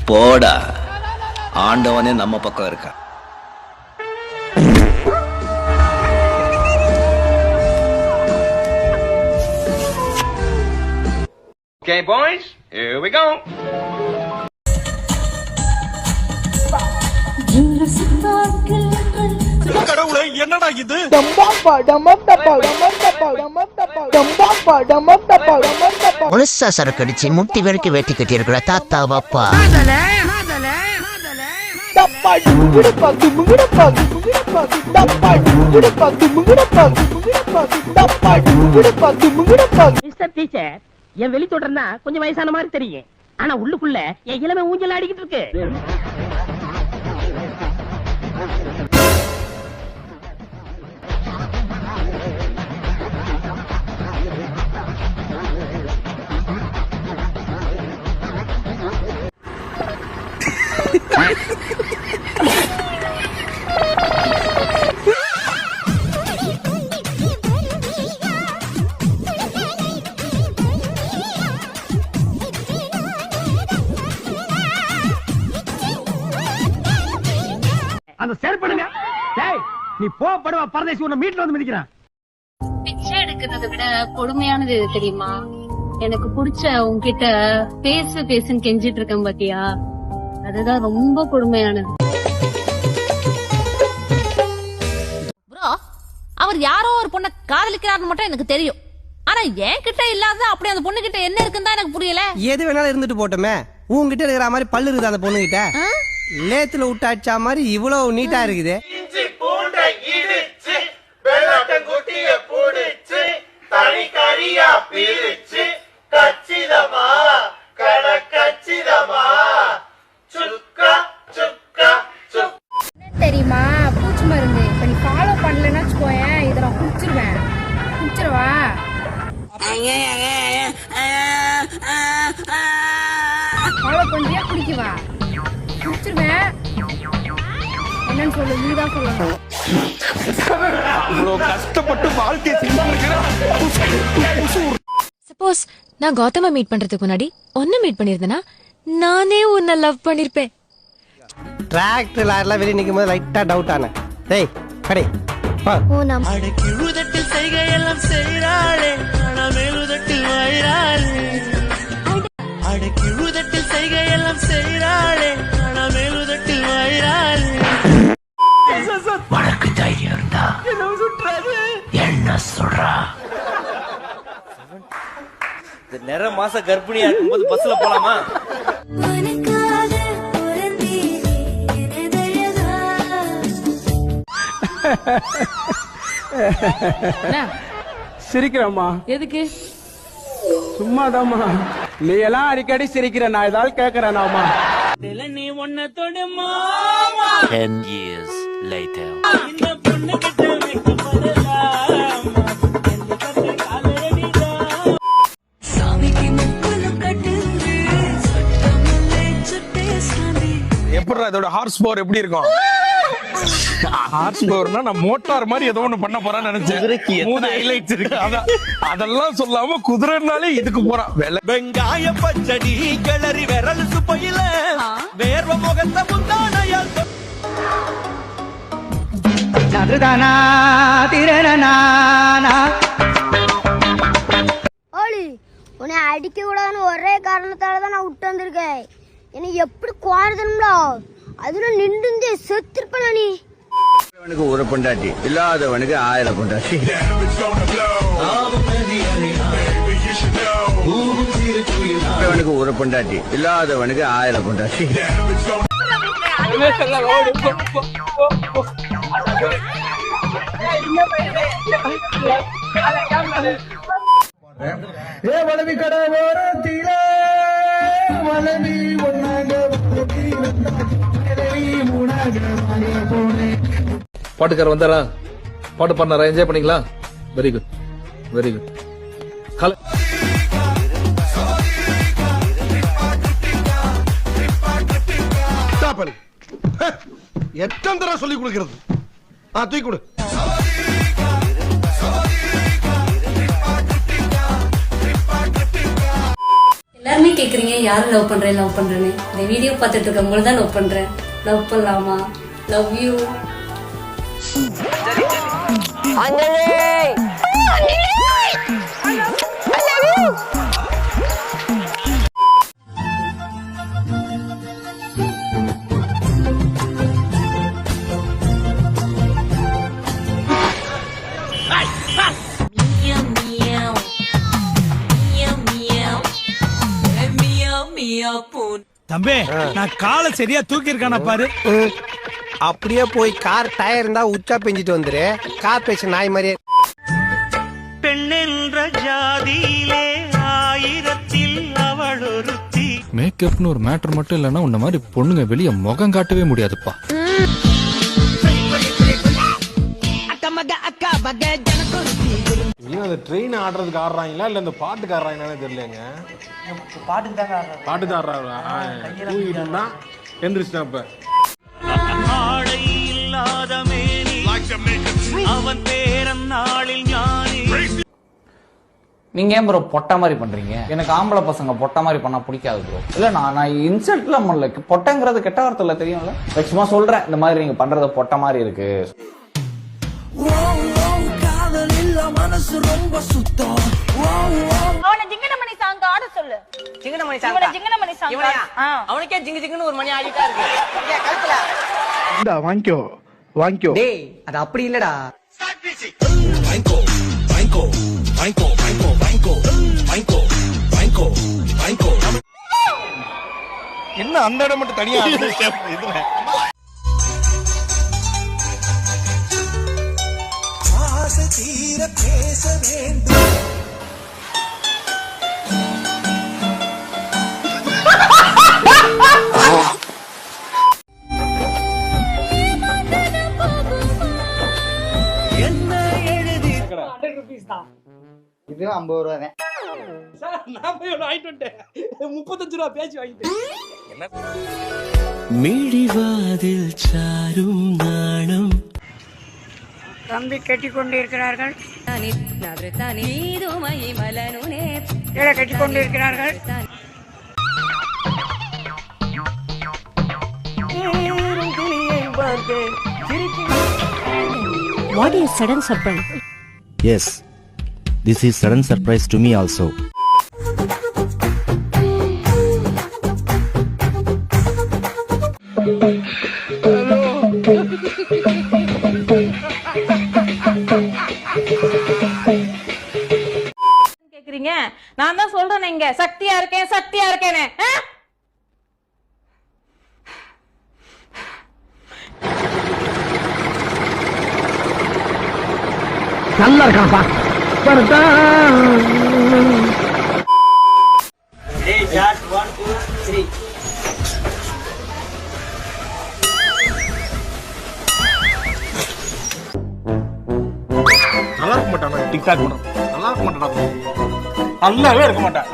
போடா, ஆண்டவனே நம்ம பக்கம் இருக்கா. Okay, boys, here we go. கடவுளே, என்னடா இது? முழுசா சரக்கு அடிச்சு முட்டி வரைக்கும் வேட்டி கட்டி இருக்கிற தாத்தா பாப்பா மிஸ்டர் டீச்சர், என் வெளி தொடர்னா கொஞ்சம் வயசான மாதிரி தெரியும். ஆனா உள்ளுக்குள்ள என் இளமை ஊஞ்சல் ஆடிக்கிட்டு இருக்கு. அந்த செயற்படுங்க. நீ போடுவா பரதேசி, உன்னை மீட்ல வந்து மிதிக்கிறான். பிச்சை எடுக்கிறத விட கொடுமையானது எது தெரியுமா? எனக்கு பிடிச்ச உன்கிட்ட பேசுன்னு கெஞ்சிட்டு இருக்கேன் பாத்தியா, அதுதான் ரொம்ப கொடுமையானது. ப்ரோ, அவர் யாரோ ஒரு பொண்ணை காதலிக்கிறாருன்னு மட்டும் எனக்கு தெரியும். ஆனா என் கிட்ட இல்லாத அப்படி அந்த பொண்ணு கிட்ட என்ன இருக்குன்னு தான் எனக்கு புரியல. எது வேணாலும் இருந்துட்டு போட்டோமே, உங்ககிட்ட இருக்கிற மாதிரி பல்லு இருக்குது அந்த பொண்ணு கிட்ட. லேத்துல விட்டாச்சா மாதிரி இவ்வளவு நீட்டா இருக்குது. தெரியுமா பூச்சி மருந்து, இப்ப நீ ஃபாலோ பண்ணலன்னா வச்சுக்கோயேன், இதை நான் குடிச்சிருவா. ஃபாலோ பண்றியா குடிக்கவா? குடிச்சிருவேன். என்னன்னு சொல்லு, நீதான் சொல்லணும். கஷ்டப்பட்டு வாழ்க்கை சப்போஸ் நான் கௌதம மீட் பண்றதுக்கு முன்னாடி ஒன்னு மீட் பண்ணிருந்தேனா, நானே உன்னை லவ் பண்ணிருப்பேன். டிராக்டர் லாரிலாம் வெளியே நிற்கும் போது லைட்டா டவுட் ஆனேன். டேய் கடை அடக்கிழுதட்டில் செய்கையெல்லாம் செய்கிறாளே, மேலுதட்டில் வாயிறாளே. அடக்கிழுதட்டில் செய்கையெல்லாம் செய்கிறாளே, மேலுதட்டில் வாயிறாளே. உனக்கு தைரியம் இருந்தா என்ன சொல்றா? நிற மாச கர்ப்பிணியா இருக்கும்போது பஸ்ல போலாமா? சிரிக்கிறம்மா. எதுக்கு? சும்மாதாம்மா. நீ எல்லாம் அடிக்கடி சிரிக்கிற, நான் ஏதாவது கேக்குறேனாமா? நீ ஒன்ன தொடுமா 10 years later. இந்த பொண்ணு கிட்ட வைக்கப்படலாம். எப்படிடா இதோட ஹார்ஸ் பவர் எப்படி இருக்கும்? ஹார்ஸ் பவர்னா நான் மோட்டார் மாதிரி ஏதோ ஒண்ணு பண்ண போறான்னு நினைச்சேன். அதெல்லாம் சொல்லாம குதிரைனாலே இதுக்கு போறான். வெங்காய பச்சடி கிளறி விரல் சுப்பையில வேர்வ முகத்த முந்தானையால் ஓலி, உன்னை அடிக்க கூடாதுன்னு ஒரே காரணத்தாலதான் நான் விட்டு வந்திருக்கேன். என்னை எப்படி குவாடுதனுங்களோ அதுல நின்று செத்துருப்பல. நீ ஒரு பொண்டாட்டி இல்லாதவனுக்கு 1000 பொண்டாட்டி. ஒரு பொண்டாட்டி இல்லாதவனுக்கு 1000 பொண்டாட்டி. பாட்டுக்கார வந்தாரா? பாட்டு பாடினாரா? என்ஜாய் பண்ணீங்களா? Very good, very good. எத்தனை தடவை சொல்லி கொடுக்கிறது? தூக்கி கொடு. இல்ல எல்லாருமே கேக்குறீங்க யாரும் லவ் பண்றேன்னு. இந்த வீடியோ பார்த்துட்டு இருக்கவங்கள தான் லவ் பண்றேன். லவ் பண்ணலாமா? Love you. தம்பி நான் காலை சரியா தூக்கி இருக்கான பாரு. அப்படியே போய் கார் டயர் இருந்தா உச்சா பெஞ்சிட்டு வந்துரு. கார் பேச நாய் மாதிரியே. பெண்ணென்ற ஜாதியிலே ஆயிரத்தில் அவள் ஒருத்தி. மேக்கப்னு ஒரு மேட்டர் மட்டும் இல்லைன்னா உன்ன மாதிரி பொண்ணுங்க வெளியே முகம் காட்டவே முடியாதுப்பா. அந்த ட்ரெயின் ஆடுறதுக்கு ஆடுறாங்களா இல்ல இந்த பாட்டுக்கு ஆடுறாங்கன்னு தெரியலங்க. பாட்டு தான் ஆடுறாங்களா? தூங்கிட்டா எந்திரிச்சிட்டா. இப்ப ஆடை இல்லாத மேனி அவன் பேரன் நாளில் ஞானி. நீங்க ஏன் ப்ரோ பொட்டை மாதிரி பண்றீங்க? எனக்கு ஆம்பளை பசங்க பொட்டை மாதிரி பண்ணா பிடிக்காது ப்ரோ. இல்ல நான் இன்சல்ட்லாம் பண்ணல. பொட்டைங்கிறது கெட்ட வார்த்தையில தெரியும்ல. சும்மா சொல்றேன் இந்த மாதிரி நீங்க பண்றது பொட்டை மாதிரி இருக்கு. மனசு ரொம்ப சுத்தம். அவனை ஜிங்கனமணி சாங் ஆட சொல்லு. ஜிங்கனமணி ஜிங்கனமணி சாங் அவனுக்கே ஜிங்கு ஒரு மணி ஆகிட்டா இருக்கு. வாங்கிக்கோ. டேய் அது அப்படி இல்லடா. என்ன அந்த இடம் மட்டும் தனியா தீர பேச வேண்டும். என்ன எழுதி இது 50 ரூபா தான். நான் போய் வாங்கிட்டு வந்துட்டேன். 35 ரூபா பேசி வாங்கிட்டேன். மிழிவாதில் சாரும் நாணம். தம்பி கட்டிக் கொண்டிருக்கிறார்கள். கட்டிக் கொண்டிருக்கிறார்கள். What is sudden surprise? Yes, this is sudden surprise to me also. கேக்குறீங்க? நான் தான் சொல்றேன் இங்க சக்தியா இருக்கேன்னு. நல்லா இருக்காப்பா. நல்லா இருக்க மாட்டான். டிக்டாக் நல்லா இருக்க மாட்டான். நல்லாவே இருக்க மாட்டான்.